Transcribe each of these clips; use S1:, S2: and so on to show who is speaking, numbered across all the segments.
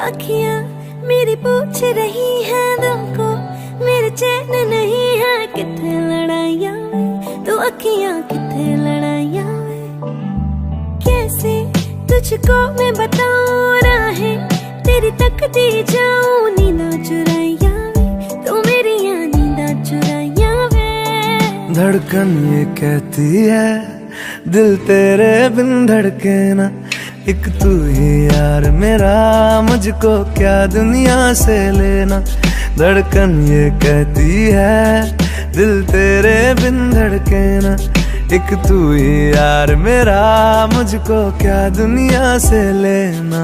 S1: अखियां मेरी पूछ रही हैं दिल को, मेरे चैन नहीं है किथे लड़ाइयां वे, तो अखियां किथे लड़ाइयां वे। कैसे तुझको मैं बताऊं राहें तेरी तकती जाऊं, नींदा चुराइयां वे, तो मेरी नींदा चुराइयां वे।
S2: धड़कन ये कहती है दिल तेरे बिन धड़के ना, एक तू ही यार मेरा, मुझको क्या दुनिया से लेना। धड़कन ये कहती है दिल तेरे बिन धड़के ना, एक तू ही यार मेरा, मुझको क्या दुनिया से लेना।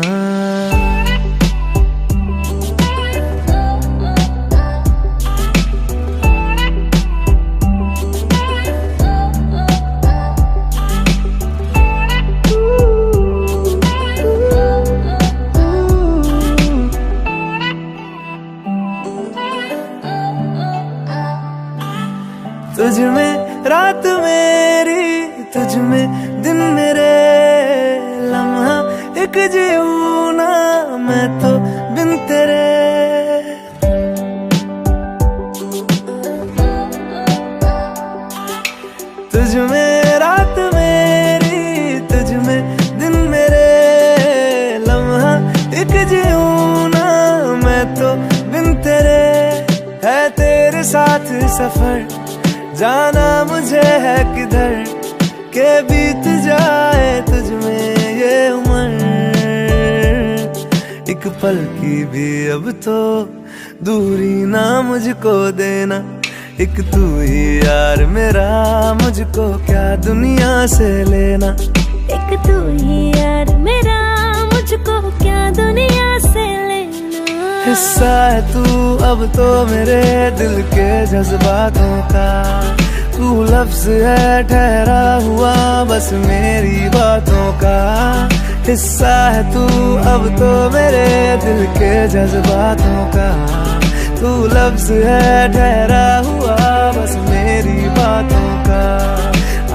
S2: तुझ में रात मेरी, तुझ में दिन मेरे, लम्हा एक जीऊं ना मैं तो बिन तेरे। तुझ में रात मेरी, तुझ में दिन मेरे, लम्हा एक जीऊं ना मैं तो बिन तेरे। है तेरे साथ सफर जाना मुझे है किधर, के बीत जाए तुझ में ये उम्र। एक पल की भी अब तो दूरी ना मुझको देना, एक तू ही यार मेरा, मुझको क्या दुनिया से लेना।
S1: एक तू ही यार मेरा, मुझको क्या दुनिया से लेना।
S2: हिस्सा है तू अब तो मेरे दिल के जज्बातों का, तू लफ्ज है ठहरा हुआ बस मेरी बातों का। हिस्सा है तू अब तो मेरे दिल के जज्बातों का, तू लफ्ज है ठहरा हुआ बस मेरी बातों का।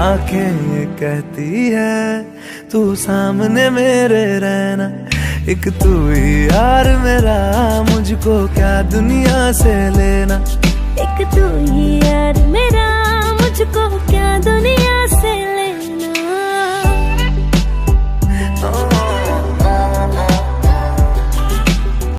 S2: आंखें ये कहती है तू सामने मेरे रहना, एक तू ही यार मेरा, मुझको क्या दुनिया से लेना।
S1: एक तू ही यार मेरा, मुझको क्या दुनिया से लेना।